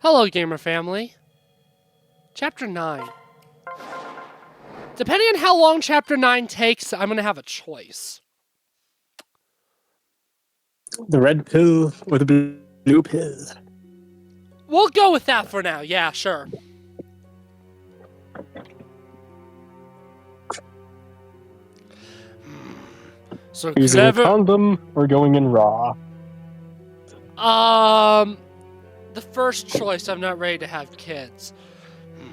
Hello, gamer family. Chapter 9. Depending on how long Chapter 9 takes, I'm going to have a choice. The red pill or the blue pill? We'll go with that for now. Yeah, sure. So Using clever. a condom or going in raw? The first choice, I'm not ready to have kids.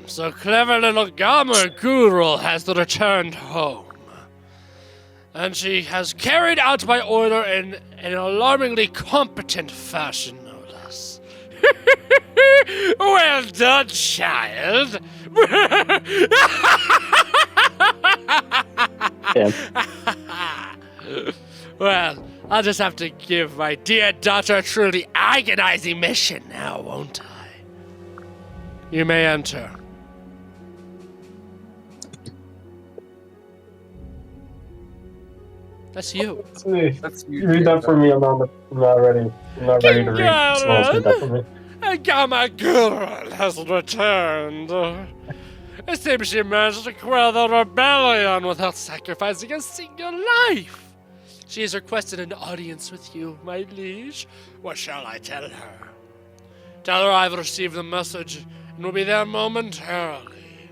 So clever little Gamer Guru has returned home. And she has carried out my order in an alarmingly competent fashion, no less. Well done, child. Yeah. Well, I'll just have to give my dear daughter a truly agonizing mission now, won't I? You may enter. That's you. That's me. That's you. Read that for me. I'm not ready. I'm not ready to read. Someone else read that for me. Gamma Girl has returned. It seems she managed to quell the rebellion without sacrificing a single life. She has requested an audience with you, my liege. What shall I tell her? Tell her I've received the message and will be there momentarily.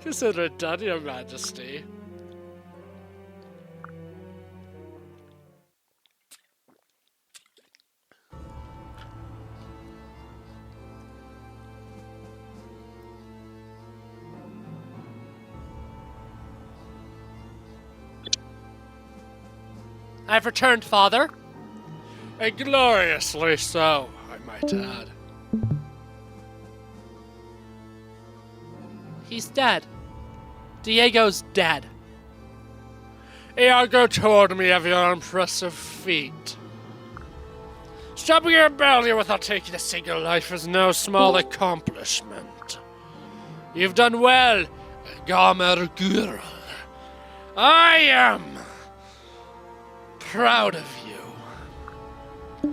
Consider it done, your majesty. I've returned, father. And gloriously so, I might add. He's dead. Diego's dead. Iago told me of your impressive feat. Stopping a rebellion without taking a single life is no small accomplishment. You've done well, Gamer Guru. I am proud of you.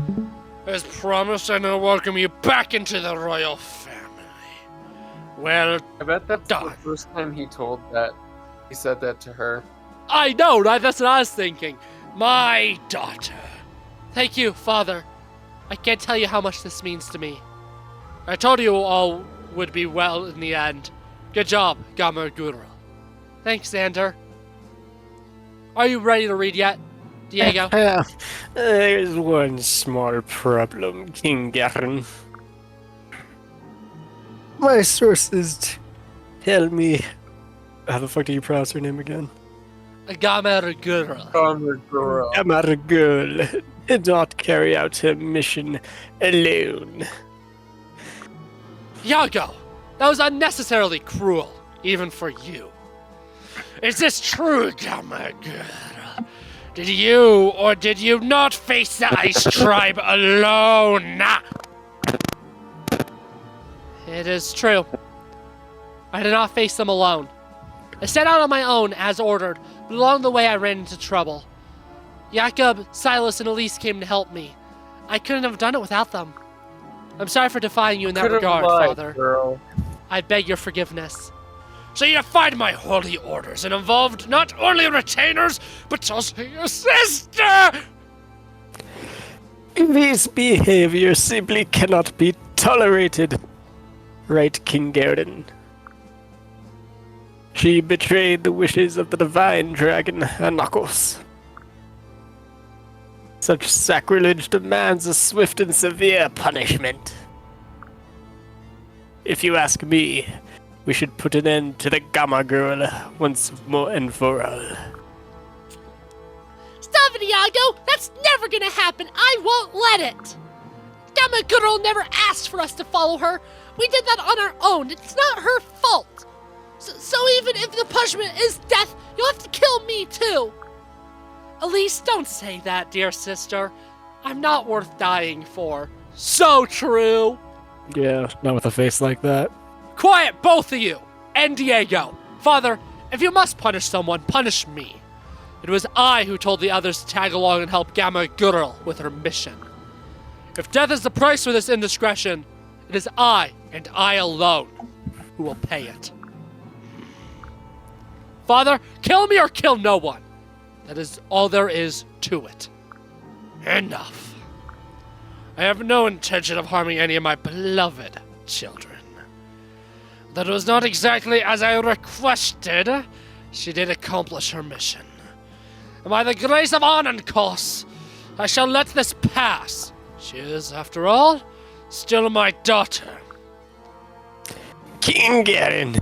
As promised, I now welcome you back into the royal family. Well I bet that's done. the first time he said that to her. I know, right? That's what I was thinking. My daughter. Thank you, father. I can't tell you how much this means to me. I told you all would be well in the end. Good job, Gamer Guru. Thanks, Xander. Are you ready to read yet? Diego? There's one small problem, King Garen. My sources tell me... How the fuck do you pronounce her name again? Gamer Guru. Girl. Amargul did not carry out her mission alone. Iago, that was unnecessarily cruel, even for you. Is this true, Gamer Guru? Did you or did you not face the Ice Tribe alone? It is true. I did not face them alone. I set out on my own, as ordered, but along the way I ran into trouble. Jakob, Silas, and Elise came to help me. I couldn't have done it without them. I'm sorry for defying you in that Could've regard, lied, Father. Girl. I beg your forgiveness. So you defied my holy orders and involved not only retainers, but also your sister! This behavior simply cannot be tolerated, right, King Garen? She betrayed the wishes of the divine dragon, Anakos. Such sacrilege demands a swift and severe punishment. If you ask me, we should put an end to the Gamma Girl once more and for all. Stop it, Iago! That's never gonna happen! I won't let it! Gamma Girl never asked for us to follow her! We did that on our own! It's not her fault! So even if the punishment is death, you'll have to kill me too! Elise, don't say that, dear sister. I'm not worth dying for. So true! Yeah, not with a face like that. Quiet, both of you! And Diego! Father, if you must punish someone, punish me. It was I who told the others to tag along and help Gamma Gurl with her mission. If death is the price for this indiscretion, It is I, and I alone, who will pay it. Father, kill me or kill no one. That is all there is to it. Enough. I have no intention of harming any of my beloved children. That was not exactly as I requested. She did accomplish her mission. And by the grace of Anankos, I shall let this pass. She is, after all, still my daughter. King Garen,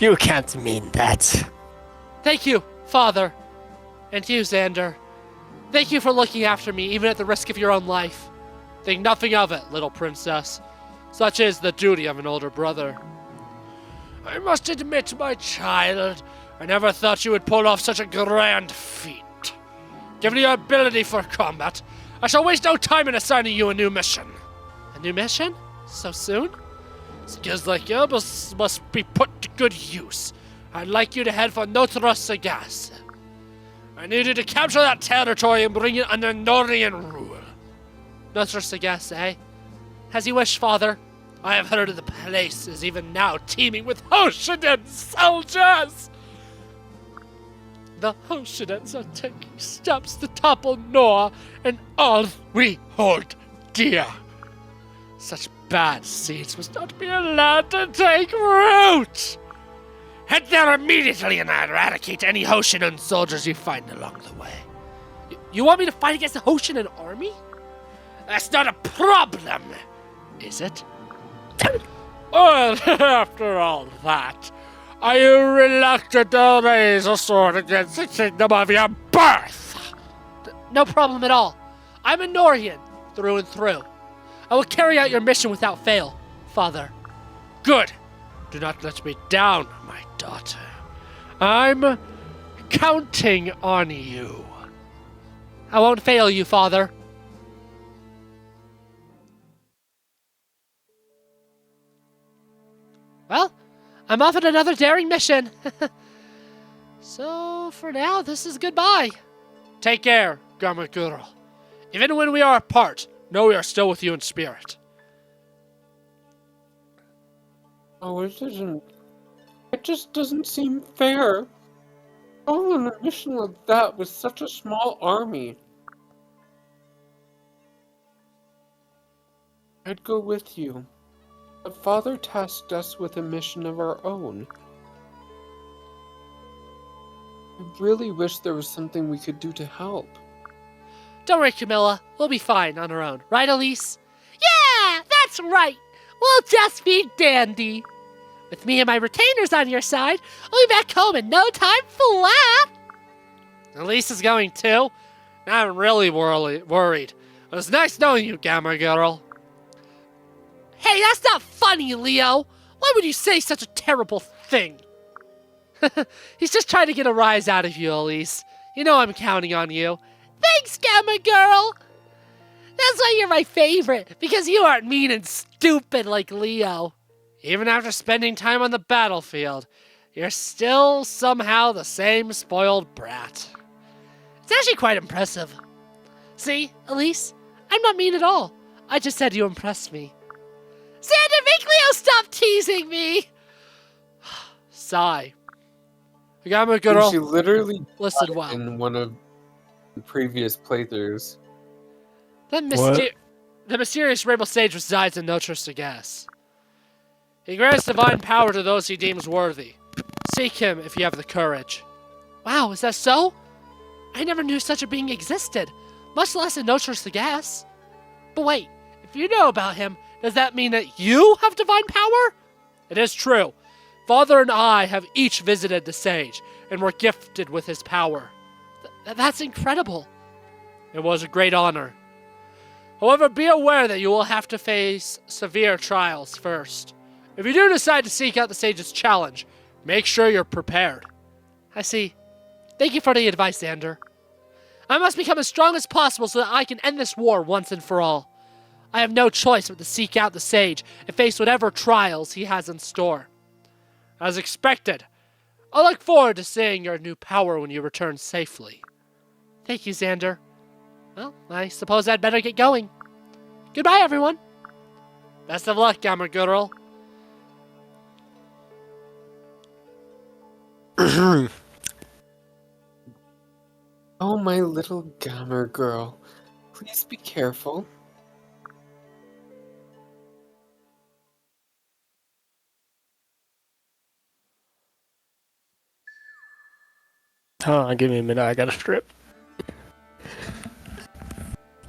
you can't mean that. Thank you, Father. And you, Xander. Thank you for looking after me, even at the risk of your own life. Think nothing of it, little princess. Such is the duty of an older brother. I must admit, my child, I never thought you would pull off such a grand feat. Given your ability for combat, I shall waste no time in assigning you a new mission. A new mission? So soon? Skills like yours must be put to good use. I'd like you to head for Notre Sagas. I need you to capture that territory and bring it under Nohrian rule. Notre Sagas, eh? As you wish, Father. I have heard of the place is even now teeming with Hoshido soldiers! The Hoshidans are taking steps to topple Nohr and all we hold dear. Such bad seeds must not be allowed to take root! Head there immediately and eradicate any Hoshidan soldiers you find along the way. You want me to fight against the Hoshidan army? That's not a problem, is it? Well, after all that, are you reluctant to raise a sword against the kingdom of your birth? No problem at all. I'm a Nohrian, through and through. I will carry out your mission without fail, Father. Good. Do not let me down, my daughter. I'm counting on you. I won't fail you, Father. Well, I'm off on another daring mission. So, for now, this is goodbye. Take care, Gamakuro. Even when we are apart, know we are still with you in spirit. Oh, it isn't. It just doesn't seem fair. All on a mission like that with such a small army. I'd go with you. But Father tasked us with a mission of our own. I really wish there was something we could do to help. Don't worry, Camilla. We'll be fine on our own. Right, Elise? Yeah, that's right. We'll just be dandy. With me and my retainers on your side, we'll be back home in no time flat. Elise is going too. Now I'm really worried. It was nice knowing you, Gamma Girl. Hey, that's not funny, Leo. Why would you say such a terrible thing? He's just trying to get a rise out of you, Elise. You know I'm counting on you. Thanks, Gamma Girl. That's why you're my favorite, because you aren't mean and stupid like Leo. Even after spending time on the battlefield, you're still somehow the same spoiled brat. It's actually quite impressive. See, Elise, I'm not mean at all. I just said you impressed me. Xander, make Leo stop teasing me! Sigh. Gamma Girl, She literally listen got it well. in one of the previous playthroughs. The mysterious Rainbow Sage resides in Notre Sagas. He grants divine power to those he deems worthy. Seek him if you have the courage. Wow, is that so? I never knew such a being existed, much less in Notre Sagas. But wait, if you know about him, does that mean that you have divine power? It is true. Father and I have each visited the sage, and were gifted with his power. That's incredible. It was a great honor. However, be aware that you will have to face severe trials first. If you do decide to seek out the sage's challenge, make sure you're prepared. I see. Thank you for the advice, Xander. I must become as strong as possible so that I can end this war once and for all. I have no choice but to seek out the sage and face whatever trials he has in store. As expected, I look forward to seeing your new power when you return safely. Thank you, Xander. Well, I suppose I'd better get going. Goodbye, everyone. Best of luck, Gamer Girl. Oh, my little gamer girl. Please be careful. Hold on, give me a minute. I got a strip.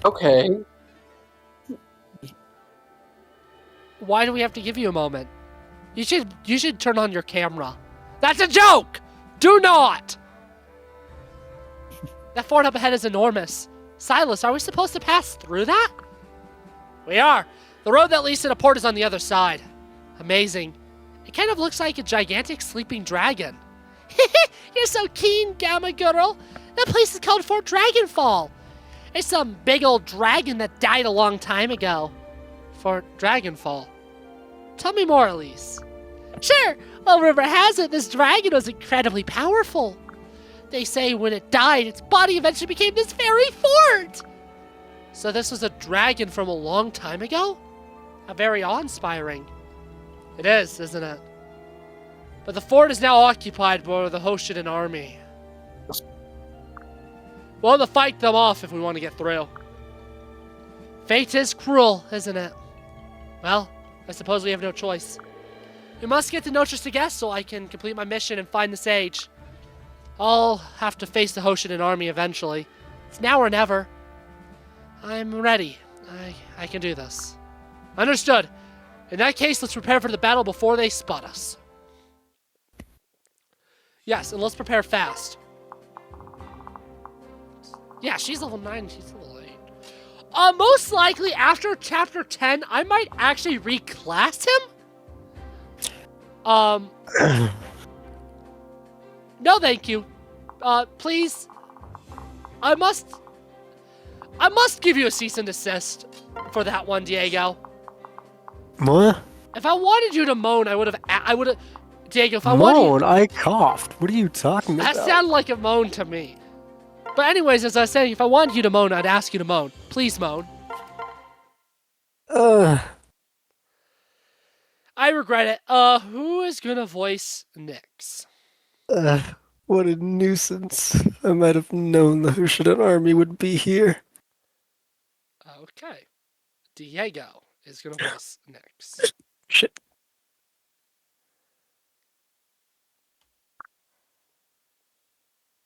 Okay. Why do we have to give you a moment? You should turn on your camera. That's a joke! Do not! That fort up ahead is enormous. Silas, are we supposed to pass through that? We are. The road that leads to the port is on the other side. Amazing. It kind of looks like a gigantic sleeping dragon. You're so keen, Gamma Girl. That place is called Fort Dragonfall. It's some big old dragon that died a long time ago. Fort Dragonfall. Tell me more, Elise. Sure. Well, rumor has it this dragon was incredibly powerful. They say when it died, its body eventually became this very fort. So this was a dragon from a long time ago? How very awe-inspiring. It is, isn't it? But the fort is now occupied by the Hoshido army. We'll have to fight them off if we want to get through. Fate is cruel, isn't it? Well, I suppose we have no choice. We must get to Nohr to guess so I can complete my mission and find the sage. I'll have to face the Hoshido army eventually. It's now or never. I'm ready. I can do this. Understood. In that case, let's prepare for the battle before they spot us. Yes, and let's prepare fast. Yeah, she's level 9, she's level 8. Most likely after chapter 10, I might actually reclass him. No thank you. Please. I must give you a cease and desist for that one, Diego. What? If I wanted you to moan, I would have, Diego, if I Moan? wanted I coughed. What are you talking about? that sounded like a moan to me. But anyways, as I was saying, if I wanted you to moan, I'd ask you to moan. Please moan. I regret it. Who is gonna voice Nyx? What a nuisance. I might have known the Hoshido army would be here. Okay. Diego is gonna voice Nyx. Shit.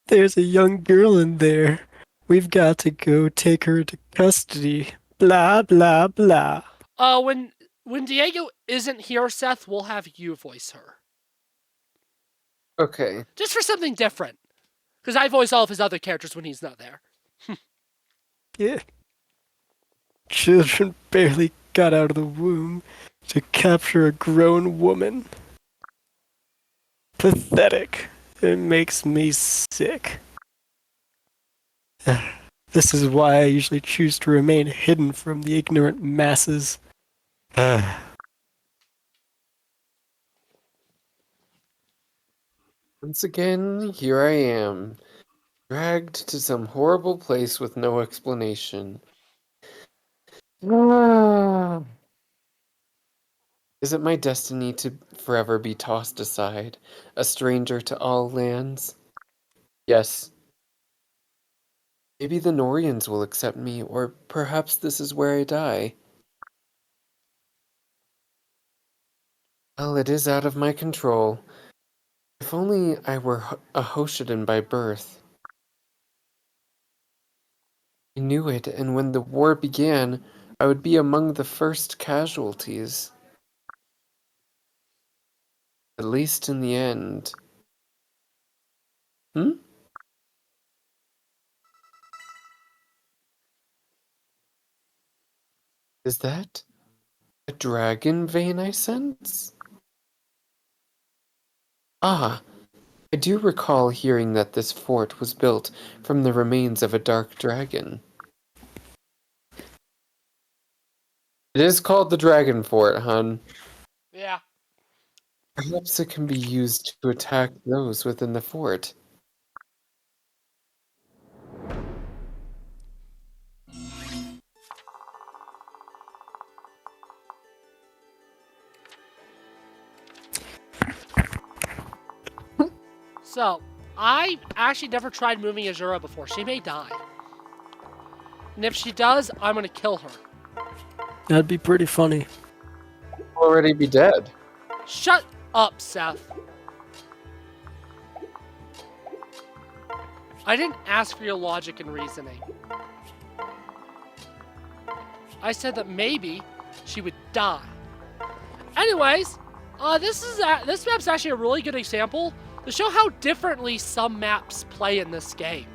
There's a young girl in there. We've got to go take her into custody. Blah, blah, blah. When Diego isn't here, Seth, we'll have you voice her. Okay. Just for something different. Because I voice all of his other characters when he's not there. Yeah. Children barely got out of the womb to capture a grown woman. Pathetic. It makes me sick. This is why I usually choose to remain hidden from the ignorant masses. Once again, here I am, dragged to some horrible place with no explanation. Is it my destiny to forever be tossed aside, a stranger to all lands? Yes. Maybe the Nohrians will accept me, or perhaps this is where I die. Well, it is out of my control. If only I were a Hoshidan by birth. I knew it, and when the war began, I would be among the first casualties. At least in the end. Is that a dragon vein I sense? Ah, I do recall hearing that this fort was built from the remains of a dark dragon. It is called the Dragon Fort, hun. Yeah. Perhaps it can be used to attack those within the fort. So, I actually never tried moving Azura before. She may die. And if she does, I'm gonna kill her. That'd be pretty funny. Already be dead. Shut up, Seth. I didn't ask for your logic and reasoning. I said that maybe she would die. Anyways, this map's actually a really good example to show how differently some maps play in this game.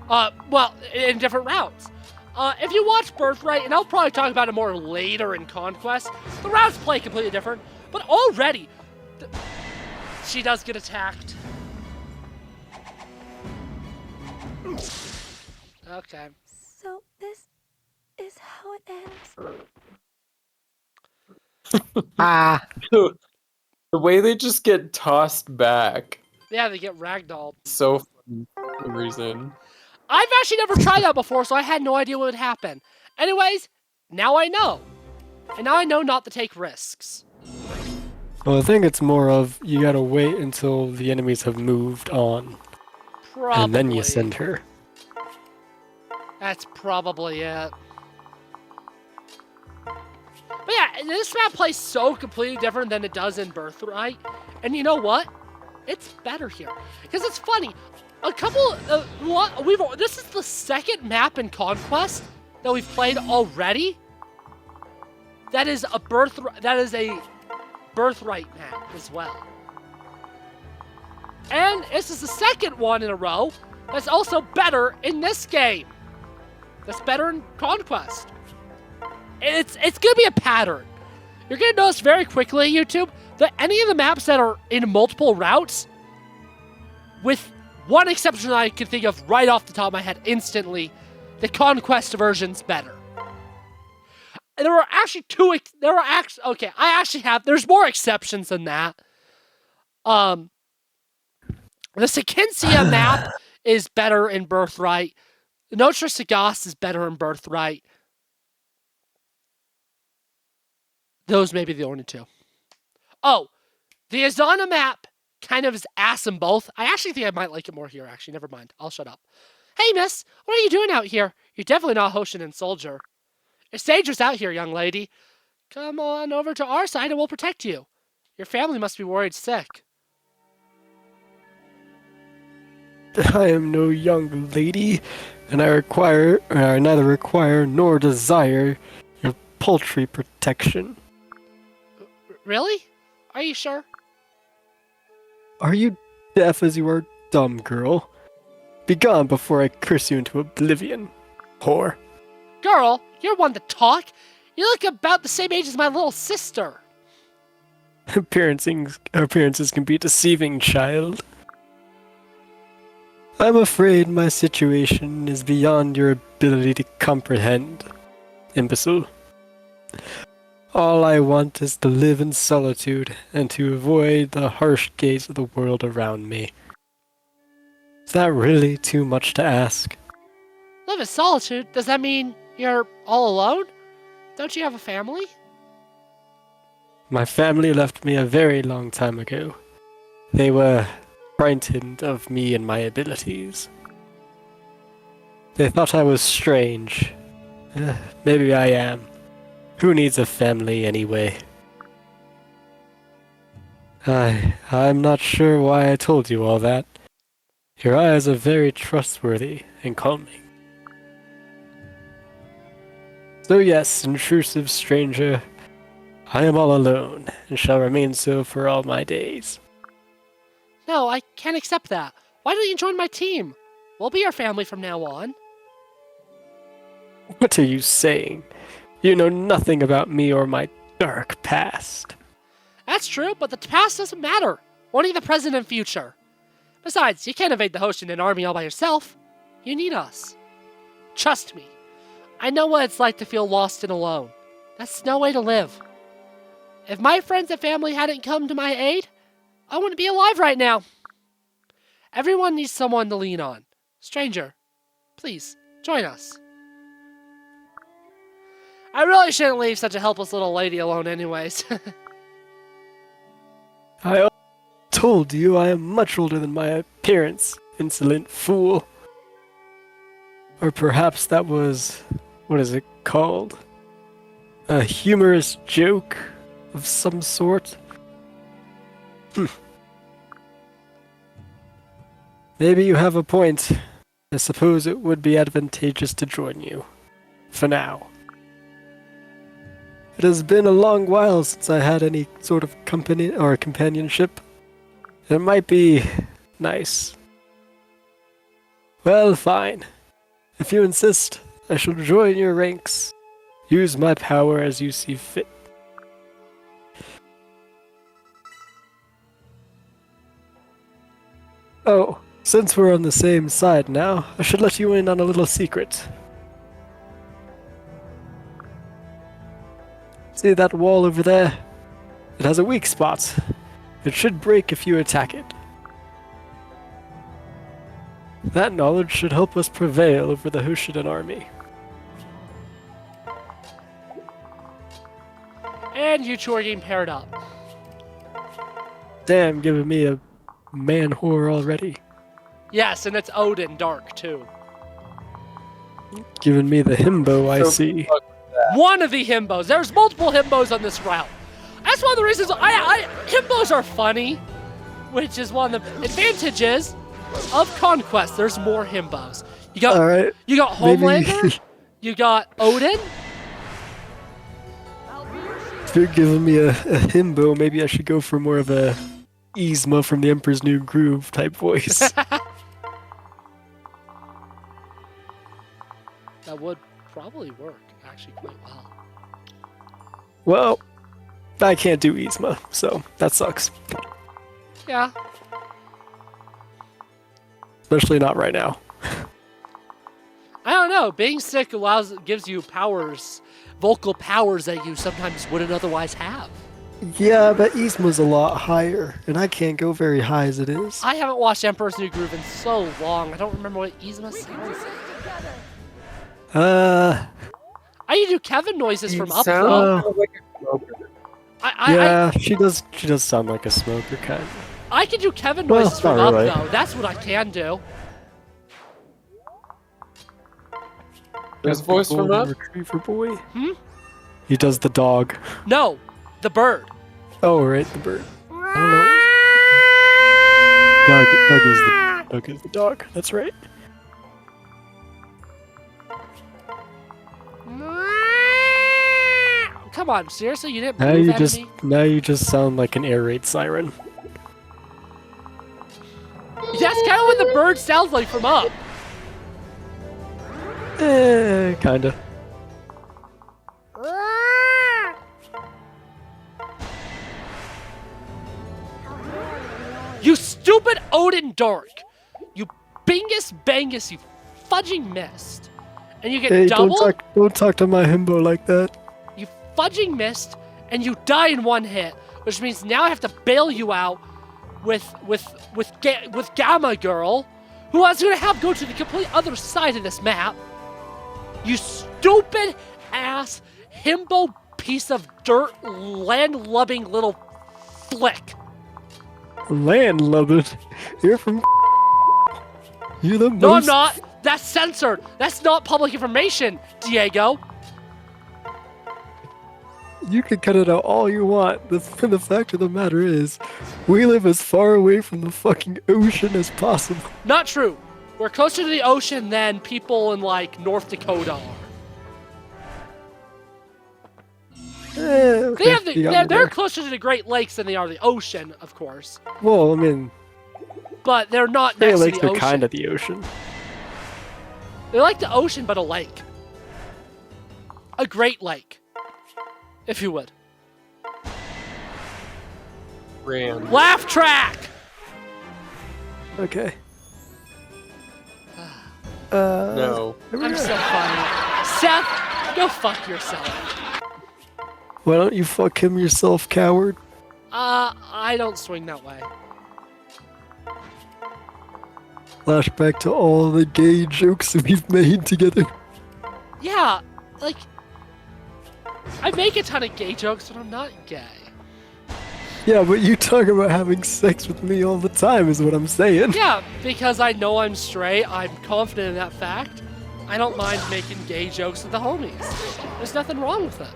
Well, in different routes. If you watch Birthright, and I'll probably talk about it more later in Conquest, the routes play completely different, but already, she does get attacked. Okay. So this is how it ends. Ah. The way they just get tossed back. Yeah, they get ragdolled. So funny for some reason. I've actually never tried that before, so I had no idea what would happen. Anyways, now I know. And now I know not to take risks. Well, I think it's more of you gotta wait until the enemies have moved on, Probably. and then you send her. That's probably it. But yeah, this map plays so completely different than it does in Birthright. And you know what? It's better here. Because it's funny. This is the second map in Conquest that we've played already. That is a Birthright map as well. And this is the second one in a row that's also better in this game. That's better in Conquest. It's gonna be a pattern. You're gonna notice very quickly, YouTube, that any of the maps that are in multiple routes, with one exception that I can think of right off the top of my head instantly, the Conquest version's better. There are actually there's more exceptions than that. The Sequencia map is better in Birthright. Notre Sagast is better in Birthright. Those may be the only two. Oh, the Azana map kind of is ass in both. I actually think I might like it more here, actually. Never mind. I'll shut up. Hey, miss. What are you doing out here? You're definitely not Hoshin soldier. It's dangerous out here, young lady. Come on over to our side and we'll protect you. Your family must be worried sick. I am no young lady, and I neither require nor desire your paltry protection. Really? Are you sure? Are you deaf as you are dumb, girl? Begone before I curse you into oblivion, whore. Girl, you're one to talk. You look about the same age as my little sister. Appearances can be deceiving, child. I'm afraid my situation is beyond your ability to comprehend, imbecile. All I want is to live in solitude and to avoid the harsh gaze of the world around me. Is that really too much to ask? Live in solitude? Does that mean you're all alone? Don't you have a family? My family left me a very long time ago. They were frightened of me and my abilities. They thought I was strange. Maybe I am. Who needs a family anyway? I'm not sure why I told you all that. Your eyes are very trustworthy and calming. So yes, intrusive stranger, I am all alone, and shall remain so for all my days. No, I can't accept that. Why don't you join my team? We'll be your family from now on. What are you saying? You know nothing about me or my dark past. That's true, but the past doesn't matter. Only the present and future. Besides, you can't evade the Hoshido army all by yourself. You need us. Trust me. I know what it's like to feel lost and alone. That's no way to live. If my friends and family hadn't come to my aid, I wouldn't be alive right now. Everyone needs someone to lean on. Stranger, please, join us. I really shouldn't leave such a helpless little lady alone anyways. I told you I am much older than my appearance, insolent fool. Or perhaps that was... what is it called? A humorous joke of some sort? Maybe you have a point. I suppose it would be advantageous to join you. For now. It has been a long while since I had any sort of company or companionship. It might be nice. Well, fine. If you insist, I shall join your ranks. Use my power as you see fit. Oh, since we're on the same side now, I should let you in on a little secret. See that wall over there? It has a weak spot. It should break if you attack it. That knowledge should help us prevail over the Hoshido army. And you two are getting paired up. Damn, giving me a man whore already. Yes, and it's Odin Dark too. Giving me the himbo, I see. One of the himbos. There's multiple himbos on this route. That's one of the reasons himbos are funny, which is one of the advantages of Conquest. There's more himbos. You got Alright. You got Homelander. You got Odin. If you're giving me a himbo, maybe I should go for more of a Yzma from the Emperor's New Groove type voice. That would probably work actually quite well. Well, I can't do Yzma, so that sucks. Yeah. Especially not right now. I don't know. Being sick gives you powers, vocal powers that you sometimes wouldn't otherwise have. Yeah, but Yzma's a lot higher, and I can't go very high as it is. I haven't watched Emperor's New Groove in so long. I don't remember what Yzma sounds like. I can do Kevin noises from up though. Like a smoker. Yeah, she does sound like a smoker kind of. I can do Kevin Well, noises from not up really. though. That's what I can do. His voice from Golden up? Retriever boy. Hmm? He does the dog. No, the bird. Oh, right, the bird. I don't know. Doug is the dog. That's right. Come on, seriously, you didn't move at me? Now you just sound like an air raid siren. That's kind of what the bird sounds like from up. Kinda. You stupid Odin Dark! You bingus bangus, you fudging missed. And you get Hey, double? don't talk to my himbo like that. You fudging missed, and you die in one hit, which means now I have to bail you out with Gamma Girl, who I was gonna have go to the complete other side of this map. You stupid ass himbo piece of dirt land-lubbing little flick. Land loving. You're from. You're the No, I'm most. not. That's censored. That's not public information, Diego. You can cut it out all you want. The fact of the matter is, we live as far away from the fucking ocean as possible. Not true. We're closer to the ocean than people in, like, North Dakota are. Okay, They have you got me they're there. closer to the Great Lakes than they are the ocean, of course. Well, I mean, But they're not Great next Lakes to the are ocean. kind of the ocean. They're like the ocean, but a lake. A Great Lake, if you would. Ran. Laugh track! Okay. No. I'm so funny. Seth, go fuck yourself. Why don't you fuck him yourself, coward? I don't swing that way. Flashback to all the gay jokes we've made together. Yeah, like, I make a ton of gay jokes, but I'm not gay. Yeah, but you talk about having sex with me all the time is what I'm saying. Yeah, because I know I'm straight. I'm confident in that fact. I don't mind making gay jokes with the homies. There's nothing wrong with that.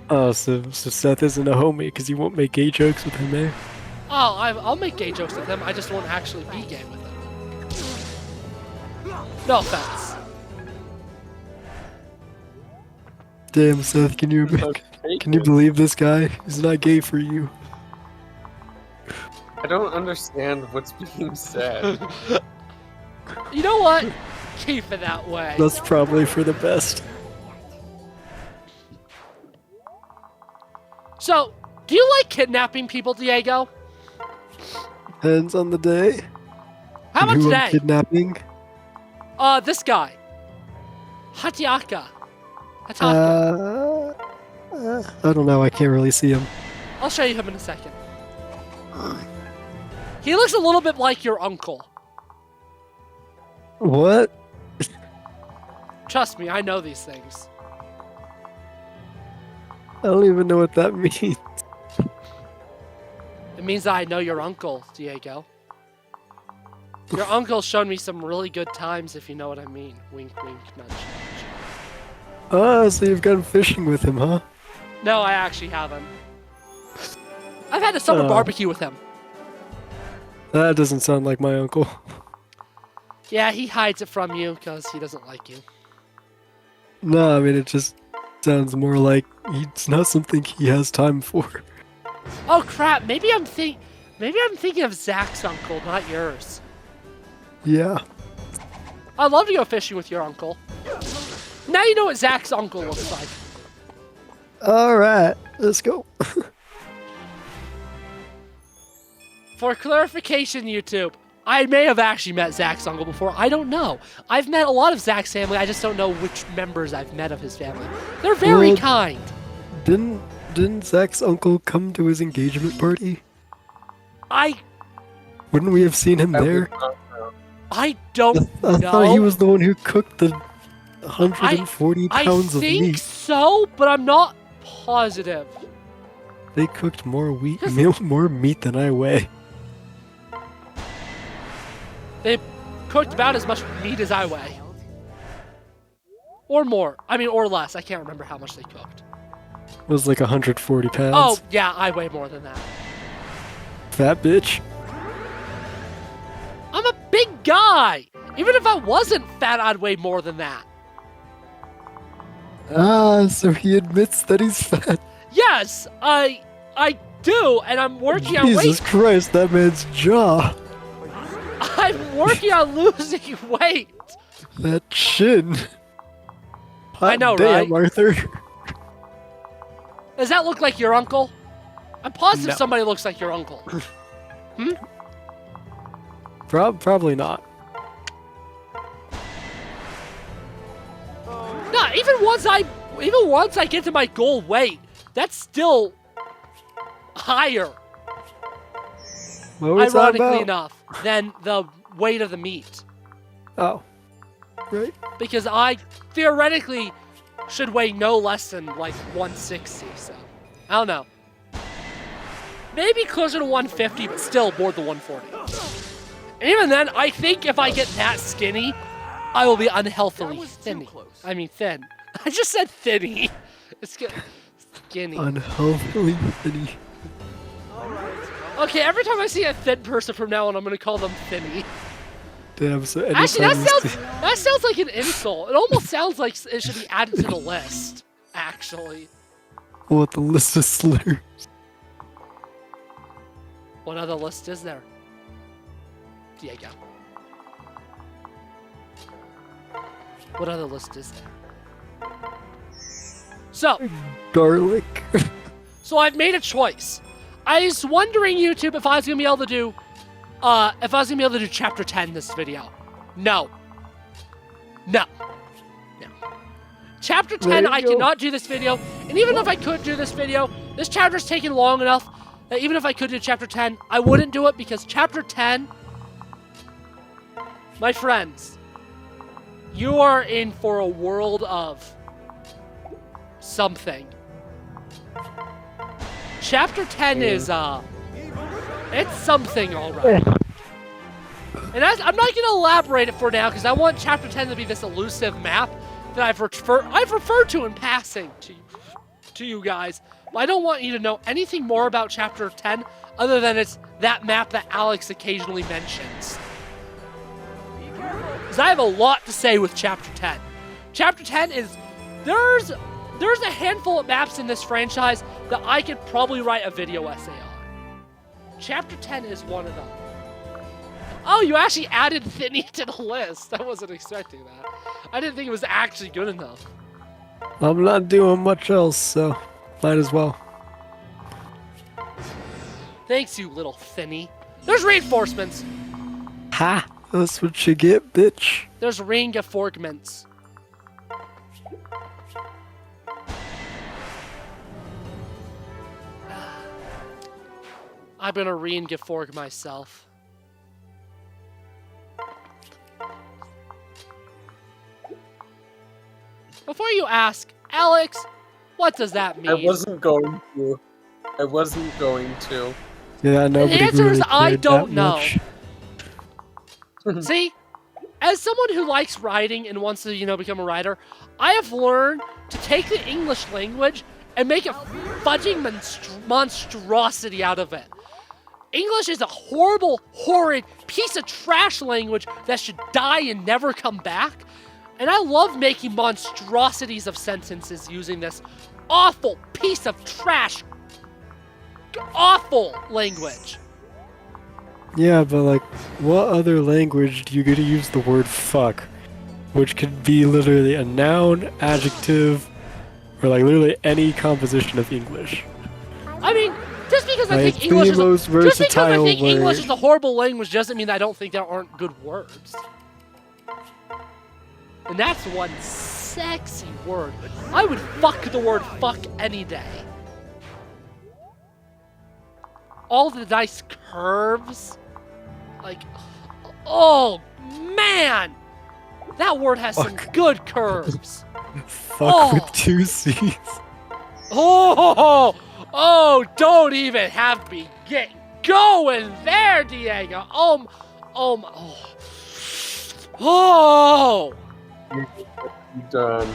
Oh, so Seth isn't a homie because you won't make gay jokes with him, eh? Oh, I'll make gay jokes with him. I just won't actually be gay with him. No offense. Damn, Seth, can you believe this guy? He's not gay for you. I don't understand what's being said. You know what? Keep it that way. That's probably for the best. So, do you like kidnapping people, Diego? Depends on the day. How about And who I'm today? kidnapping? This guy. Hataka. Hataka. I don't know. I can't really see him. I'll show you him in a second. He looks a little bit like your uncle. What? Trust me, I know these things. I don't even know what that means. It means that I know your uncle, Diego. Your uncle's shown me some really good times, if you know what I mean. Wink, wink, nudge, nudge. Oh, so you've gone fishing with him, huh? No, I actually haven't. I've had a summer Oh. barbecue with him. That doesn't sound like my uncle. Yeah, he hides it from you because he doesn't like you. No, I mean, it just sounds more like it's not something he has time for. Oh crap! Maybe I'm thinking of Zach's uncle, not yours. Yeah. I'd love to go fishing with your uncle. Now you know what Zach's uncle looks like. Alright, let's go. For clarification, YouTube, I may have actually met Zach's uncle before. I don't know. I've met a lot of Zach's family. I just don't know which members I've met of his family. They're very Well, kind. Didn't Zach's uncle come to his engagement party? I Wouldn't we have seen him there? don't I know. thought he was the one who cooked the 140 pounds I of think meat. so, but I'm not positive. They cooked more meat than I weigh. They cooked about as much meat as I weigh. Or more. I mean, or less. I can't remember how much they cooked. It was like 140 pounds. Oh, yeah, I weigh more than that. Fat bitch. I'm a big guy! Even if I wasn't fat, I'd weigh more than that. Ah, so he admits that he's fat. Yes, I do, and I'm working on Jesus weight. Christ, that man's jaw. I'm working on losing weight. That chin. Hot I know, damn, right? Arthur. Does that look like your uncle? I'm positive No. somebody looks like your uncle. Probably not. No, even once I get to my goal weight, that's still higher, What was that ironically about? enough, than the weight of the meat. Oh. Right. Because I theoretically should weigh no less than like 160, so I don't know. Maybe closer to 150, but still more than 140. And even then, I think if I get that skinny, I will be unhealthily thin. I mean thin. I just said thinny. It's skinny. Unhealthily thinny. Okay, every time I see a thin person from now on, I'm gonna call them thinny. Damn, so Actually, anytime you see- that sounds like an insult. It almost sounds like it should be added to the list. Actually, What, the list of slurs? what other list is there? Diego. What other list is there? So Garlic. I've made a choice. I was wondering, YouTube, if I was gonna be able to do, chapter 10 this video. No. Chapter 10, There you I go. cannot do this video. And even if I could do this video, this chapter's taken long enough that even if I could do chapter 10, I wouldn't do it because chapter 10, my friends, you are in for a world of something. Chapter 10 is It's something, alright. And I'm not going to elaborate it for now, because I want Chapter 10 to be this elusive map that I've referred to in passing to you guys. But I don't want you to know anything more about Chapter 10, other than it's that map that Alex occasionally mentions. Because I have a lot to say with Chapter 10. Chapter 10 is... There's a handful of maps in this franchise that I could probably write a video essay on. Chapter 10 is one of them. Oh, you actually added Thinny to the list. I wasn't expecting that. I didn't think it was actually good enough. I'm not doing much else, so might as well. Thanks, you little Thinny. There's reinforcements. Ha! That's what you get, bitch. There's reinforcements. I'm gonna reinforce myself. Before you ask, Alex, what does that mean? I wasn't going to. Yeah, nobody the answer really is I cared don't that know. much. See, as someone who likes writing and wants to, become a writer, I have learned to take the English language and make a fudging monstrosity out of it. English is a horrible, horrid piece of trash language that should die and never come back. And I love making monstrosities of sentences using this awful piece of trash, awful language. Yeah, but like, what other language do you get to use the word fuck? Which could be literally a noun, adjective, or like literally any composition of English. I mean, just because I Like, think English the most versatile English word. is a horrible language doesn't mean that I don't think there aren't good words. And that's one sexy word. I would fuck the word fuck any day. All the nice curves. Like, oh man! That word has some Fuck. good curves. Fuck Oh. with 2 C's. Oh, don't even have me get going there, Diego. Oh. You've done.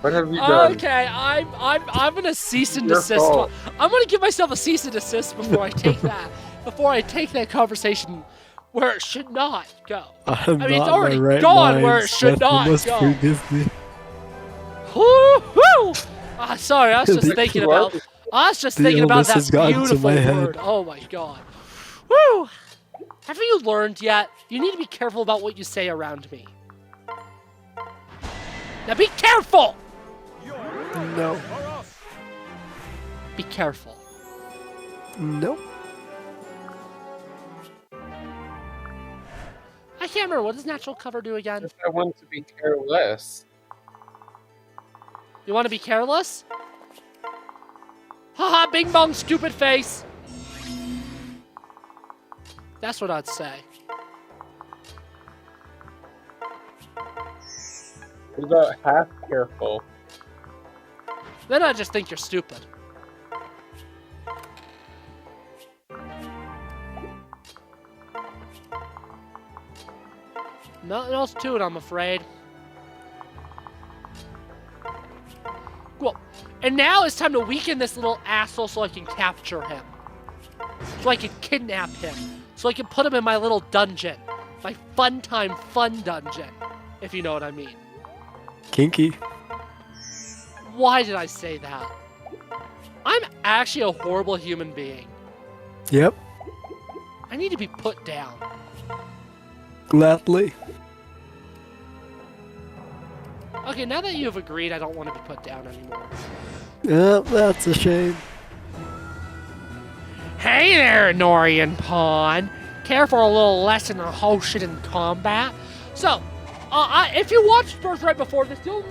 What have you done? Okay, I'm gonna cease and Your desist. fault. I'm gonna give myself a cease and desist before I take that. Before I take that conversation where it should not go. I'm I mean, it's not in already my right gone mind, where it should Seth, not you must go. forgive me. Woo-hoo! Sorry, I was just The- thinking What? about. I was just The thinking about illness that has gotten to beautiful my head. word. Oh my god. Woo! Have you learned yet? You need to be careful about what you say around me. Now be careful! No. Be careful. No. I can't remember. What does natural cover do again? I want to be careless. You want to be careless? Haha, bing bong, stupid face! That's what I'd say. What about half careful? Then I just think you're stupid. Nothing else to it, I'm afraid. Cool. And now it's time to weaken this little asshole so I can capture him. So I can kidnap him. So I can put him in my little dungeon. My fun time fun dungeon. If you know what I mean. Kinky. Why did I say that? I'm actually a horrible human being. Yep. I need to be put down. Gladly. Okay, now that you've agreed, I don't want to be put down anymore. Yep, that's a shame. Hey there, Norian Pawn. Care for a little lesson on Hoshido in combat? So, if you watched Birthright before this, you'll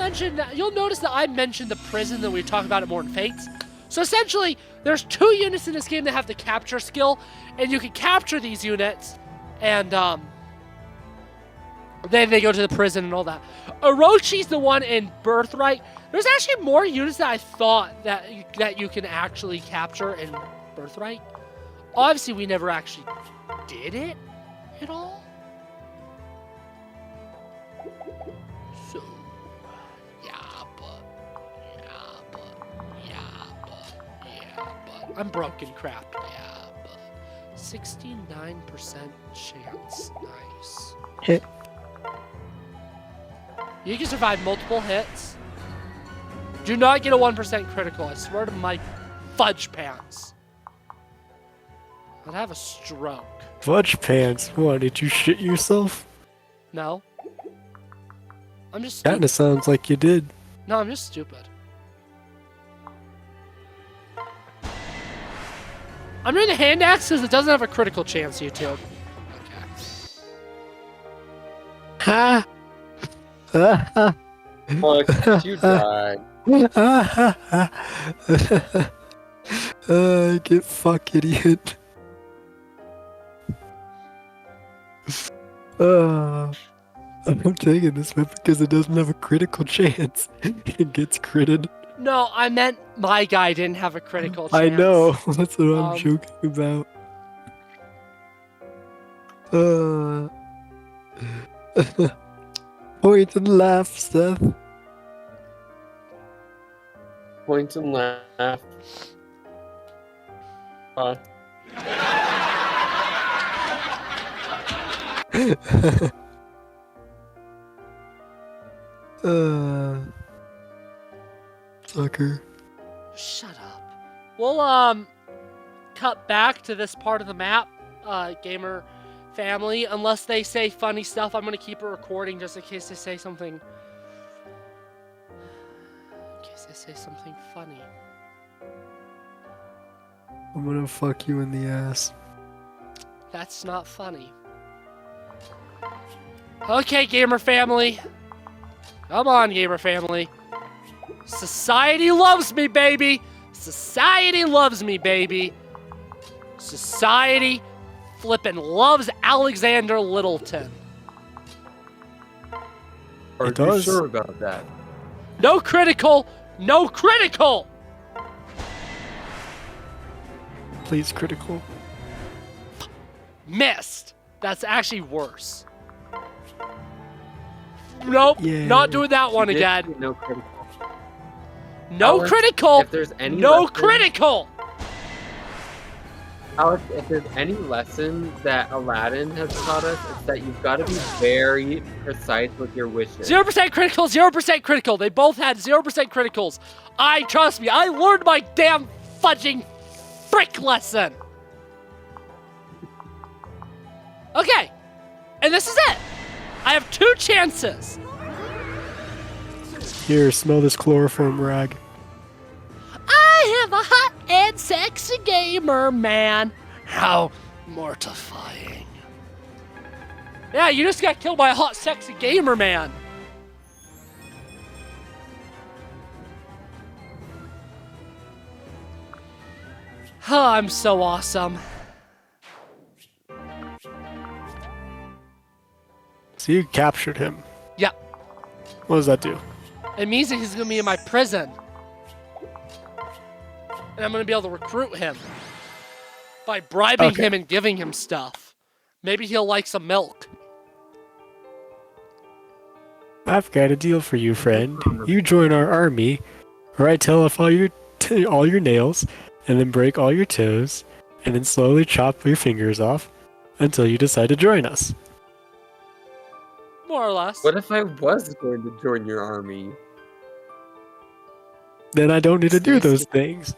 notice that I mentioned the prison, that we talk about it more in Fates. So essentially, there's 2 units in this game that have the capture skill, and you can capture these units, and then they go to the prison and all that. Orochi's the one in Birthright. There's actually more units that I thought that you can actually capture in Birthright. Obviously, we never actually did it at all. So, but I'm broken crap. Yeah, but 69% chance. Nice. Hit. You can survive multiple hits. Do not get a 1% critical. I swear to my fudge pants. I'd have a stroke. Fudge pants. What, did you shit yourself? No. I'm just stupid. Kinda sounds like you did. No, I'm just stupid. I'm doing the hand axe because it doesn't have a critical chance, YouTube. Okay. Ha! Look, you died. Get fuck, idiot. I'm taking this one because it doesn't have a critical chance. It gets critted. No, I meant my guy didn't have a critical chance. I know. That's what I'm Um, joking about. Point and laugh, Seth. Point and laugh. Sucker. Shut up. We'll cut back to this part of the map, gamer family. Unless they say funny stuff, I'm gonna keep it recording just in case they say something. In case they say something funny. I'm gonna fuck you in the ass. That's not funny. Okay, gamer family. Come on, gamer family. Society loves me, baby. Society loves me, baby. Society flippin' loves Alexander Littleton. Are It you does. sure about that? No critical. No critical. Please, critical. Missed. That's actually worse. Nope. Yeah. Not doing that one You did again. get no critical. No Alex, critical. If there's any No lesson- critical. Alex, if there's any lesson that Aladdin has taught us, it's that you've got to be very precise with your wishes. 0% critical, 0% critical. They both had 0% criticals. Trust me, I learned my damn fudging frick lesson. Okay, and this is it. I have 2 chances. Here, smell this chloroform rag. I have a hot and sexy gamer, man. How mortifying. Yeah, you just got killed by a hot, sexy gamer, man. Oh, I'm so awesome. So you captured him. Yeah, What does that do? it means that he's gonna be in my prison. And I'm gonna be able to recruit him by bribing Okay. him and giving him stuff. Maybe he'll like some milk. I've got a deal for you, friend. You join our army, or I tell off all your nails, and then break all your toes, and then slowly chop your fingers off until you decide to join us. More or less. What if I was going to join your army? Then I don't need to do those things.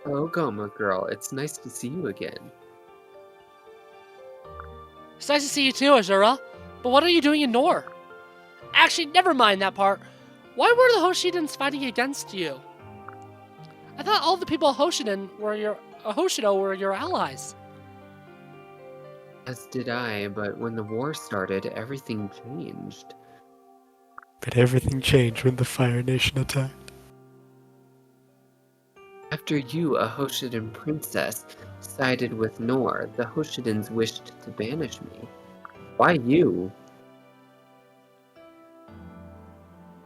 Oh, Goma girl, it's nice to see you again. It's nice to see you too, Azura. But what are you doing in Nohr? Actually, never mind that part. Why were the Hoshidans fighting against you? I thought all the people of Hoshido were your allies. As did I, but when the war started, everything changed. But everything changed when the Fire Nation attacked. After you, a Hoshidan princess, sided with Nohr, the Hoshidans wished to banish me. Why you?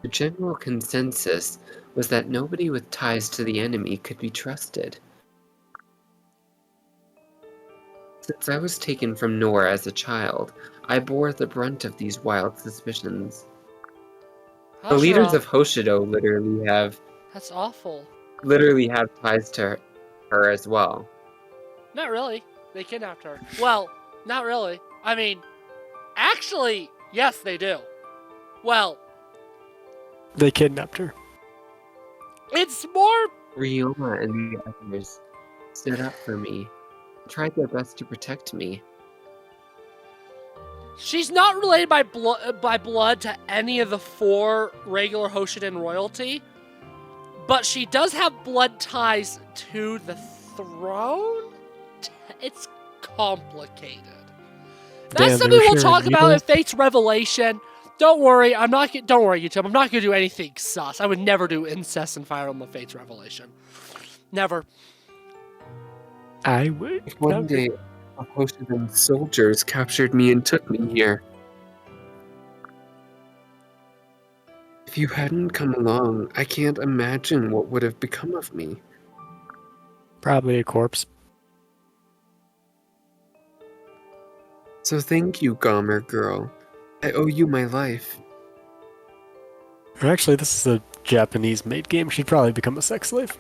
The general consensus was that nobody with ties to the enemy could be trusted. Since I was taken from Nohr as a child, I bore the brunt of these wild suspicions. The leaders of Hoshido That's awful. literally have ties to her as well. Not really. They kidnapped her. Well, not really. I mean, actually, yes, they do. Well, They kidnapped her. it's more. Ryoma and the others stood up for me, tried their best to protect me. She's not related by blood to any of the 4 regular Hoshidan royalty, but she does have blood ties to the throne. It's complicated. That's Damn, something they were we'll talk sharing about in evil? Fates Revelation. Don't worry, don't worry, YouTube. I'm not gonna do anything sus. I would never do incest in Fire Emblem Fates Revelation. Never. I would. One day, a Hoshidan soldiers captured me and took me here. If you hadn't come along, I can't imagine what would have become of me. Probably a corpse. So thank you, Gomer girl. I owe you my life. Or actually, this is a Japanese-made game. She'd probably become a sex slave.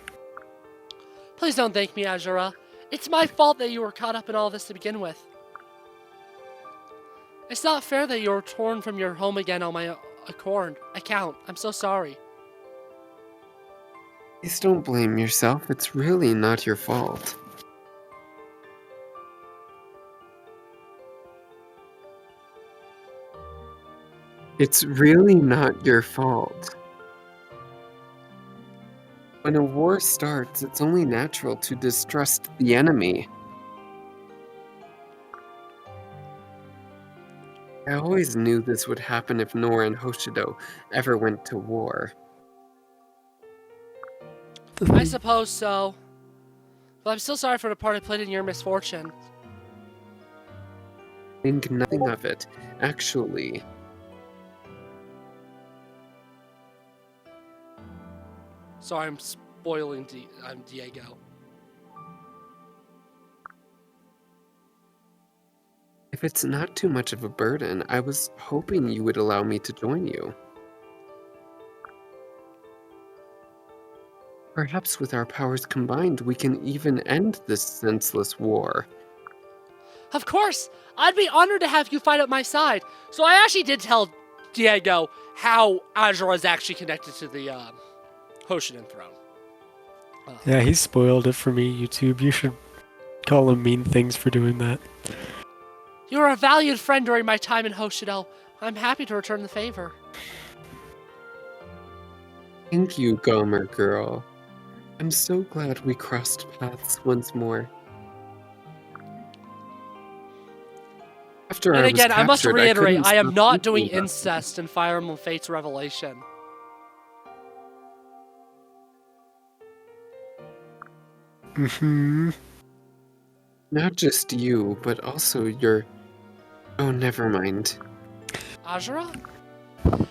Please don't thank me, Azura. It's my fault that you were caught up in all this to begin with. It's not fair that you were torn from your home again on my account. I'm so sorry. Please don't blame yourself. It's really not your fault. It's really not your fault. When a war starts, it's only natural to distrust the enemy. I always knew this would happen if Nohr and Hoshido ever went to war. I suppose so. But I'm still sorry for the part I played in your misfortune. Think nothing of it, actually. Sorry, I'm spoiling Diego. If it's not too much of a burden, I was hoping you would allow me to join you. Perhaps with our powers combined, we can even end this senseless war. Of course! I'd be honored to have you fight at my side. So I actually did tell Diego how Azura is actually connected to the Hoshidan throne. Yeah, he spoiled it for me, YouTube. You should call him mean things for doing that. You were a valued friend during my time in Hoshido. I'm happy to return the favor. Thank you, Gomer girl. I'm so glad we crossed paths once more. After And I was again, I must captured, reiterate, couldn't I am stop not thinking doing about it. incest in Fire Emblem Fates Revelation. Mm-hmm. Not just you, but also your... Oh, never mind. Azura? Gamma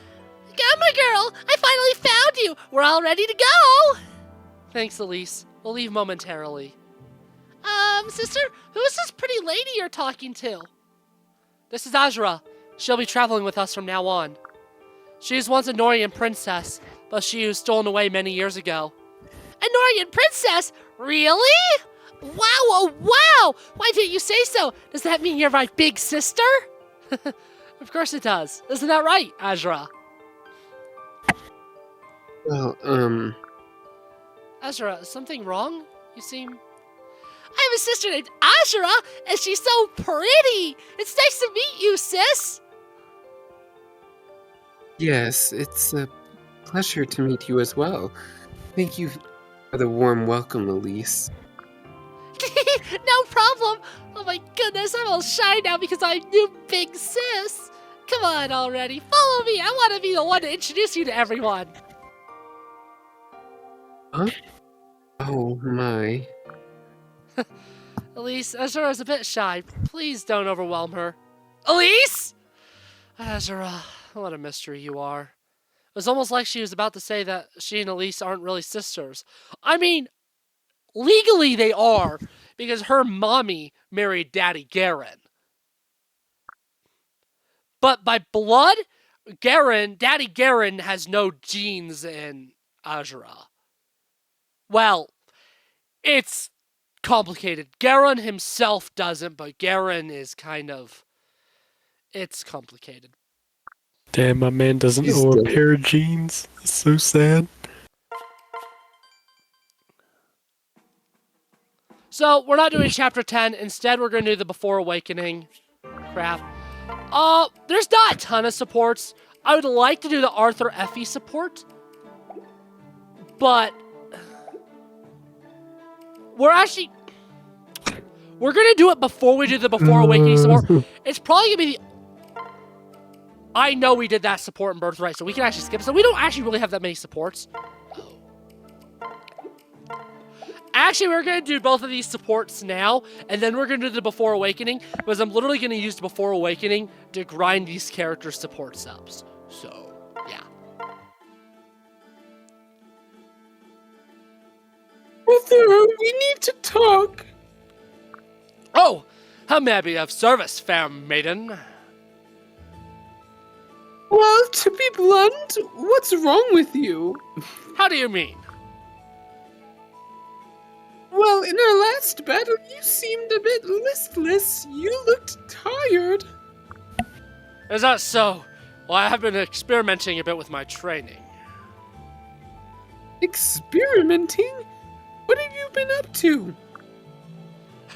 girl! I finally found you! We're all ready to go! Thanks, Elise. We'll leave momentarily. Sister, who's this pretty lady you're talking to? This is Azura. She'll be traveling with us from now on. She was once a Nohrian princess, but she was stolen away many years ago. A Nohrian princess? Really? Wow, oh wow! Why didn't you say so? Does that mean you're my big sister? Of course it does. Isn't that right, Azura? Well, Azura, is something wrong? You seem... I have a sister named Azura, and she's so pretty! It's nice to meet you, sis! yes, it's a pleasure to meet you as well. Thank you for the warm welcome, Elise. No problem! Oh my goodness, I'm all shy now because I'm new big sis! Come on already, follow me! I want to be the one to introduce you to everyone! Huh? Oh my. Elise, Azura's a bit shy. Please don't overwhelm her. Elise? Azura, what a mystery you are. was almost like she was about to say that she and Elise aren't really sisters. I mean, legally they are, because her mommy married Daddy Garen. But by blood, Daddy Garen has no genes in Azura. Well, it's complicated. Garen himself doesn't, but Garen is kind of... It's complicated. Damn, my man doesn't He's own a dead. pair of jeans. That's so sad. So, we're not doing Chapter 10. Instead, we're going to do the Before Awakening crap. There's not a ton of supports. I would like to do the Arthur Effie support. But... We're going to do it before we do the Before Awakening support. It's probably going to be the... I know we did that support in Birthright, so we can actually skip it. So we don't actually really have that many supports. Actually, we're going to do both of these supports now, and then we're going to do the Before Awakening, because I'm literally going to use the Before Awakening to grind these characters' support subs. So, yeah. Arthur, we need to talk. Oh, how may I be of service, fair maiden? Well, to be blunt, what's wrong with you? How do you mean? Well, in our last battle, you seemed a bit listless. You looked tired. Is that so? Well, I have been experimenting a bit with my training. Experimenting? What have you been up to?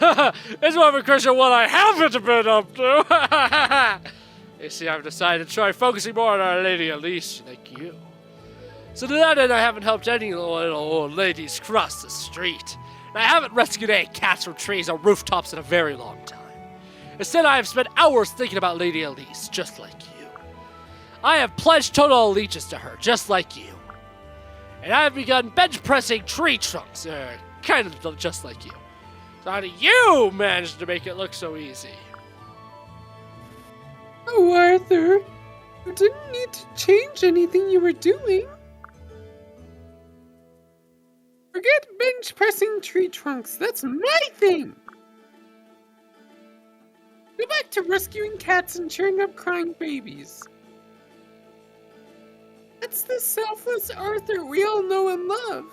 It's more of a question of what I haven't been up to. You see, I've decided to try focusing more on Our Lady Elise, like you. So to that end, I haven't helped any little old ladies cross the street. And I haven't rescued any cats from trees or rooftops in a very long time. Instead, I have spent hours thinking about Lady Elise, just like you. I have pledged total allegiance to her, just like you. And I have begun bench-pressing tree trunks, kind of just like you. So how do you manage to make it look so easy? Oh, Arthur, you didn't need to change anything you were doing. Forget bench pressing tree trunks, that's my thing! Go back to rescuing cats and cheering up crying babies. That's the selfless Arthur we all know and love.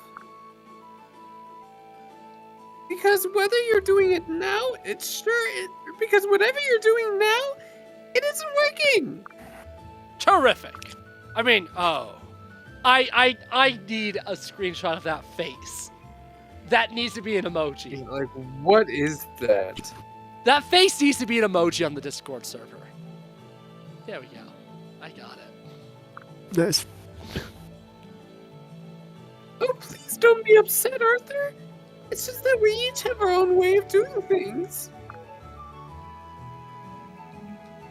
Because whether you're doing it now, because whatever you're doing now, it isn't working! Terrific! I mean, oh. I need a screenshot of that face. That needs to be an emoji. Like, what is that? That face needs to be an emoji on the Discord server. There we go. I got it. Nice. Oh, please don't be upset, Arthur. It's just that we each have our own way of doing things.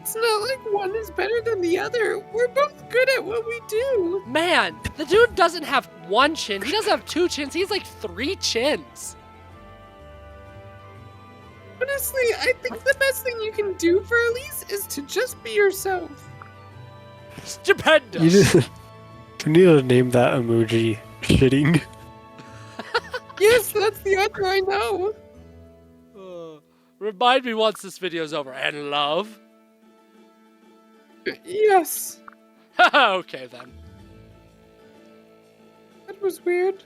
It's not like one is better than the other. We're both good at what we do. Man, the dude doesn't have one chin. He doesn't have two chins. He has like 3 chins. Honestly, I think the best thing you can do for Elise is to just be yourself. Stupendous. You need to name that emoji shitting. Yes, that's the other I know. Remind me once this video's over. And love? Yes. Okay then. That was weird.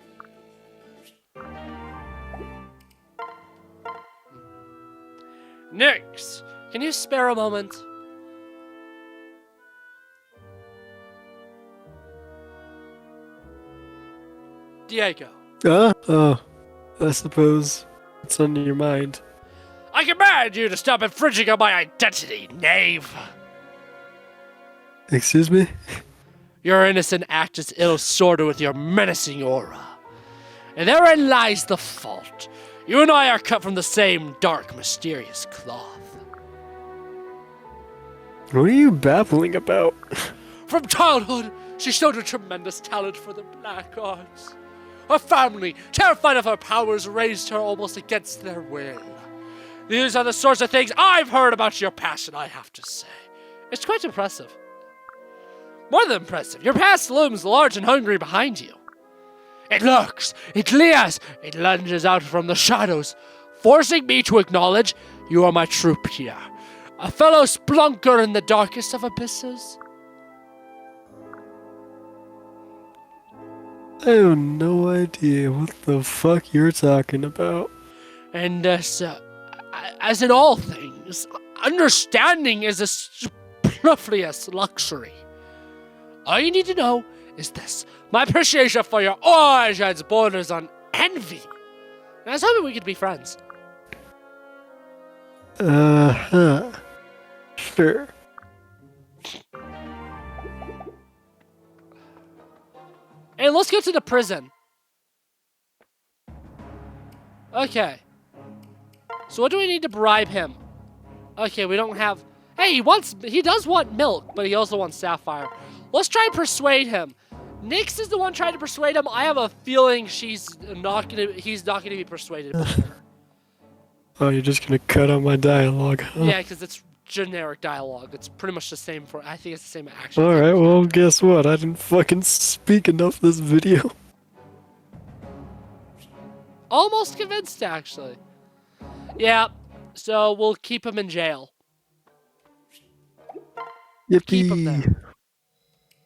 Nyx, can you spare a moment? Diego. I suppose it's on your mind. I command you to stop infringing on my identity, knave! Excuse me? Your innocent act is ill-assorted with your menacing aura. And therein lies the fault. You and I are cut from the same dark, mysterious cloth. What are you babbling about? From childhood, she showed a tremendous talent for the black arts. Her family, terrified of her powers, raised her almost against their will. These are the sorts of things I've heard about your passion, I have to say. It's quite impressive. More than impressive. Your past looms large and hungry behind you. It lurks, it leers, it lunges out from the shadows, forcing me to acknowledge you are my true peer, a fellow splunker in the darkest of abysses. I have no idea what the fuck you're talking about. And as in all things, understanding is a superfluous luxury. All you need to know is this. My appreciation for your origins borders on envy. And I was hoping we could be friends. Uh-huh. Sure. Hey, let's go to the prison. Okay. So what do we need to bribe him? Okay, we don't have... Hey, he does want milk, but he also wants sapphire. Let's try and persuade him. Nyx is the one trying to persuade him. I have a feeling he's not gonna be persuaded by her. Oh, you're just gonna cut out my dialogue, huh? Yeah, because it's generic dialogue. It's pretty much the same for... I think it's the same action. Alright, well, guess what? I didn't fucking speak enough this video. Almost convinced, actually. Yeah, so we'll keep him in jail. Yippee. Keep him there.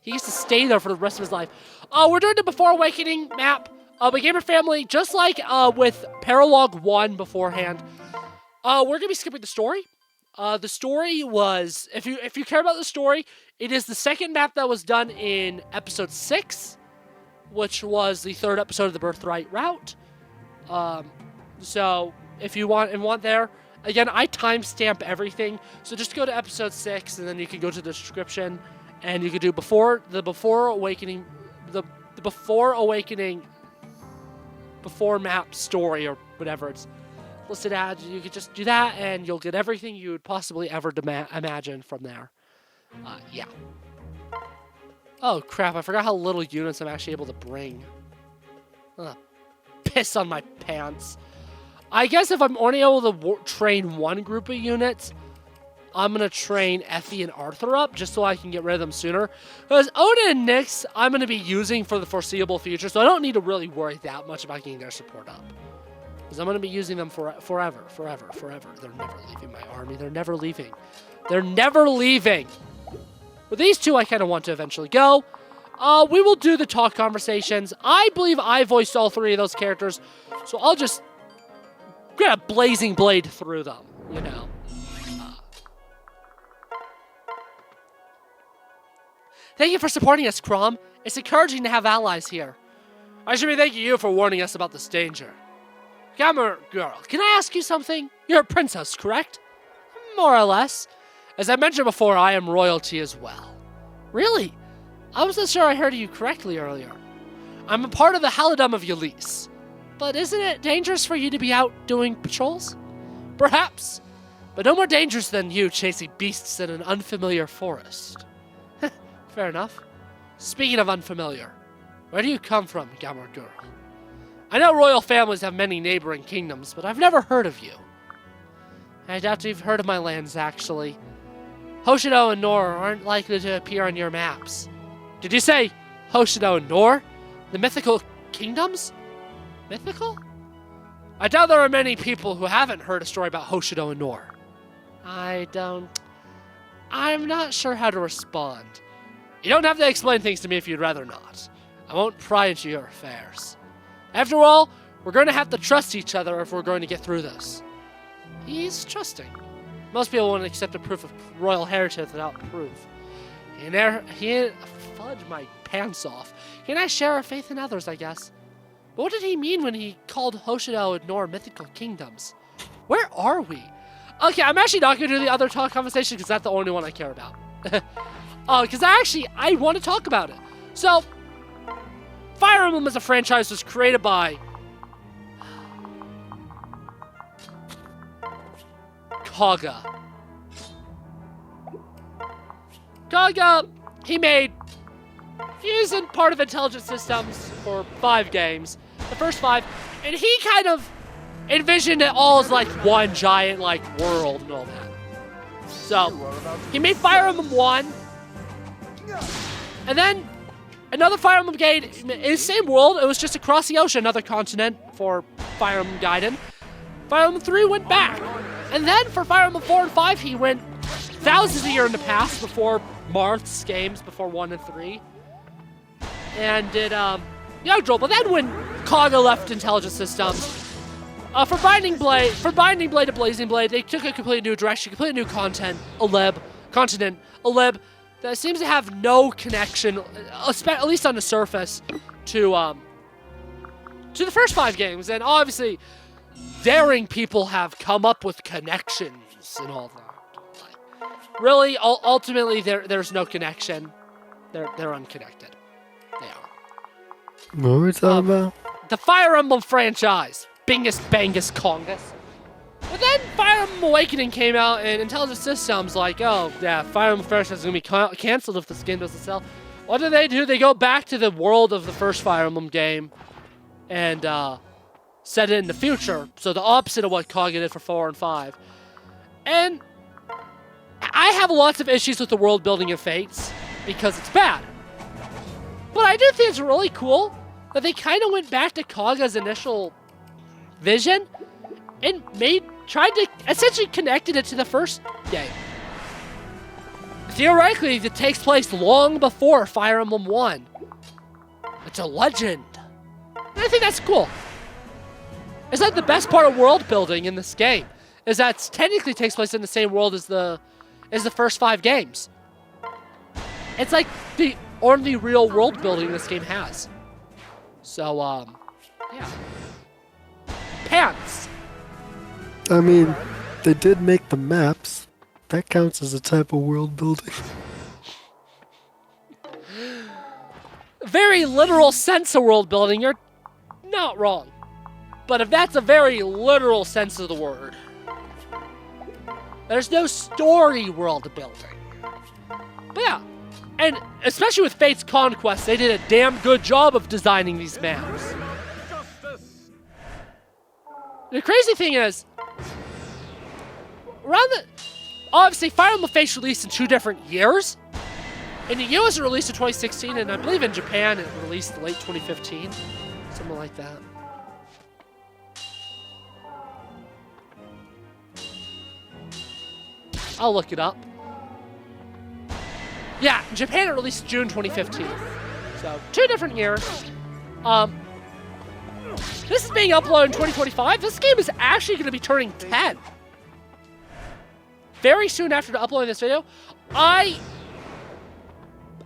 He gets to stay there for the rest of his life. We're doing the Before Awakening map. But Gamer Family, just like with Paralog 1 beforehand, we're going to be skipping the story. The story was, if you care about the story, it is the second map that was done in episode 6, which was the third episode of the Birthright route. So if you want there, again, I timestamp everything. So just go to episode 6, and then you can go to the description, and you can do Before Awakening, the Before Awakening, Before map story, or whatever it's listed as. You could just do that, and you'll get everything you would possibly ever imagine from there. Yeah. Oh crap! I forgot how little units I'm actually able to bring. Piss on my pants. I guess if I'm only able to train one group of units, I'm going to train Effie and Arthur up just so I can get rid of them sooner. Because Odin and Nyx, I'm going to be using for the foreseeable future, so I don't need to really worry that much about getting their support up. Because I'm going to be using them forever. They're never leaving my army. They're never leaving. They're never leaving. With these two, I kind of want to eventually go. We will do the talk conversations. I believe I voiced all three of those characters, so I'll just get a blazing blade through them, you know. Thank you for supporting us, Crom. It's encouraging to have allies here. I should be thanking you for warning us about this danger. Gamer girl, can I ask you something? You're a princess, correct? More or less. As I mentioned before, I am royalty as well. Really? I wasn't sure I heard you correctly earlier. I'm a part of the Halidom of Yulise. But isn't it dangerous for you to be out doing patrols? Perhaps. But no more dangerous than you chasing beasts in an unfamiliar forest. Fair enough. Speaking of unfamiliar, where do you come from, Gamer girl? I know royal families have many neighboring kingdoms, but I've never heard of you. I doubt you've heard of my lands, actually. Hoshido and Nohr aren't likely to appear on your maps. Did you say Hoshido and Nohr? The mythical kingdoms? Mythical? I doubt there are many people who haven't heard a story about Hoshido and Nohr. I'm not sure how to respond. You don't have to explain things to me if you'd rather not. I won't pry into your affairs. After all, we're going to have to trust each other if we're going to get through this. He's trusting. Most people won't accept a proof of royal heritage without proof. He fudge my pants off. He and I share our faith in others, I guess. But what did he mean when he called Hoshido and Nohr mythical kingdoms? Where are we? Okay, I'm actually not going to do the other talk conversation because that's the only one I care about. Because I want to talk about it. So, Fire Emblem as a franchise was created by Kaga. Kaga, he isn't part of Intelligent Systems for 5 games. The first 5. And he kind of envisioned it all as like one giant like world and all that. So, he made Fire Emblem 1. And then another Fire Emblem game in the same world. It was just across the ocean, another continent for Fire Emblem Gaiden. Fire Emblem 3 went back. And then for Fire Emblem 4 and 5, he went thousands of years in the past before Marth's games, before 1 and 3. And did Yggdrasil. But then when Kaga left Intelligent Systems, for Binding Blade to Blazing Blade, they took a completely new direction, completely new continent, that seems to have no connection, at least on the surface, to the first 5 games. And obviously, daring people have come up with connections and all that. Like, really, ultimately, there's no connection. They're unconnected. They are. What were we talking about? The Fire Emblem franchise. Bingus Bangus Congus. But then Fire Emblem Awakening came out, and Intelligent Systems like, oh, yeah, Fire Emblem franchise is going to be canceled if this game doesn't sell. What do? They go back to the world of the first Fire Emblem game and set it in the future. So the opposite of what Kaga did for 4 and 5. And I have lots of issues with the world building in Fates because it's bad. But I do think it's really cool that they kind of went back to Kaga's initial vision and tried to essentially connected it to the first game. Theoretically, it takes place long before Fire Emblem 1. It's a legend. And I think that's cool. It's like the best part of world building in this game is that it technically takes place in the same world as the first 5 games. It's like the only real world building this game has. So, yeah. Pants. I mean, they did make the maps. That counts as a type of world building. Very literal sense of world building, you're not wrong. But if that's a very literal sense of the word, there's no story world building. But yeah, and especially with Fate's Conquest, they did a damn good job of designing these maps. The crazy thing is, obviously Fire Emblem Fates released in 2 different years. In the US it released in 2016, and I believe in Japan it released late 2015. Something like that. I'll look it up. Yeah, in Japan it released June 2015. So, 2 different years. This is being uploaded in 2025. This game is actually going to be turning 10. Very soon after uploading this video. I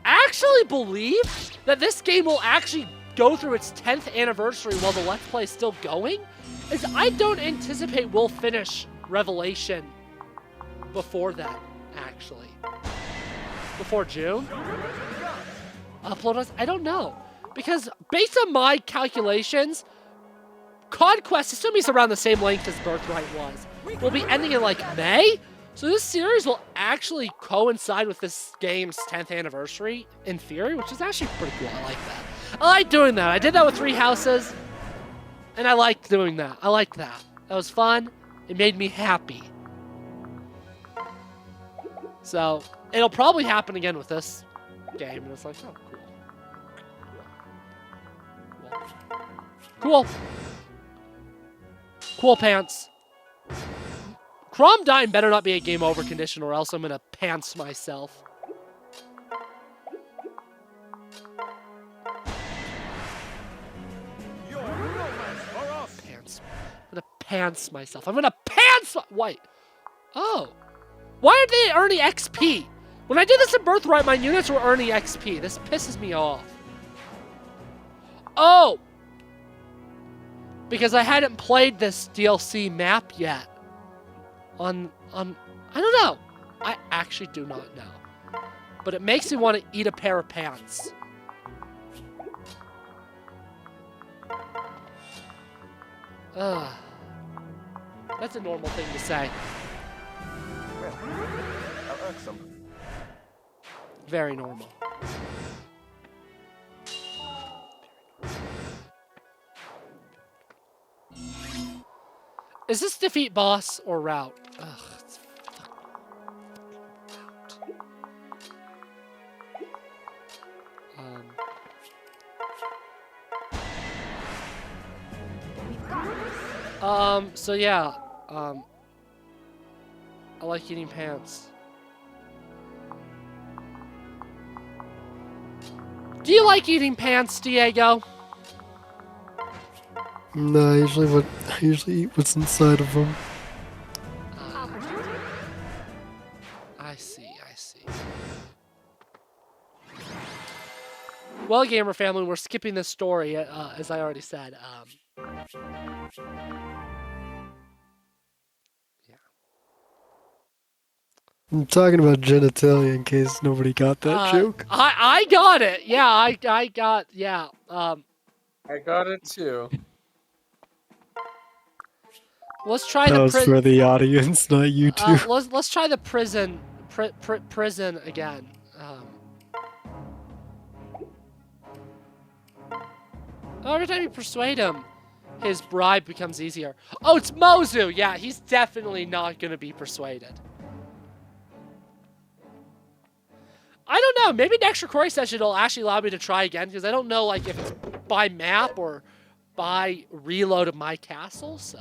actually believe that this game will actually go through its 10th anniversary while the Let's Play is still going. Is I don't anticipate we'll finish Revelation before that, actually. Before June? Upload us? I don't know. Because based on my calculations, Conquest, assuming it's around the same length as Birthright was, will be ending in like May. So this series will actually coincide with this game's 10th anniversary, in theory, which is actually pretty cool. I like that. I like doing that. I did that with 3 Houses, and I liked doing that. I liked that. That was fun. It made me happy. So, it'll probably happen again with this game, and it's like, oh, cool. Cool. Cool pants. Crom dying better not be a game over condition, or else I'm gonna pants myself. Pants. I'm gonna pants myself. I'm gonna pants. Wait. Oh. Why aren't they earning XP? When I did this in Birthright, my units were earning XP. This pisses me off. Oh. Because I hadn't played this DLC map yet. I don't know. I actually do not know. But it makes me want to eat a pair of pants. That's a normal thing to say. Well, I'll irk some. Very normal. Is this defeat boss or route? Ugh, it's fucking route. So yeah, I like eating pants. Do you like eating pants, Diego? No, I usually eat what's inside of them. I see. Well, gamer family, we're skipping this story, as I already said. I'm talking about genitalia in case nobody got that joke. I got it. Yeah, I got. Yeah. I got it too. Let's try That the was for the audience, not you two. let's try the prison again. Every time you persuade him, his bribe becomes easier. Oh, it's Mozu! Yeah, he's definitely not gonna be persuaded. I don't know, maybe next recording session will actually allow me to try again, because I don't know like if it's by map or by reload of my castle, so.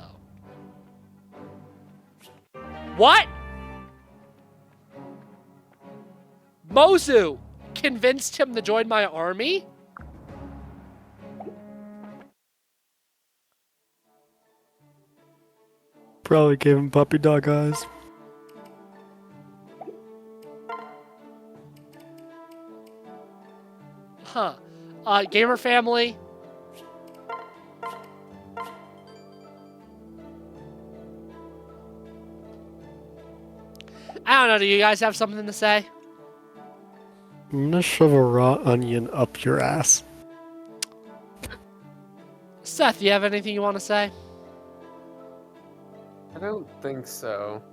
What? Mozu convinced him to join my army? Probably gave him puppy dog eyes. Huh. Gamer family. I don't know, do you guys have something to say? I'm gonna shove a raw onion up your ass. Seth, do you have anything you want to say? I don't think so.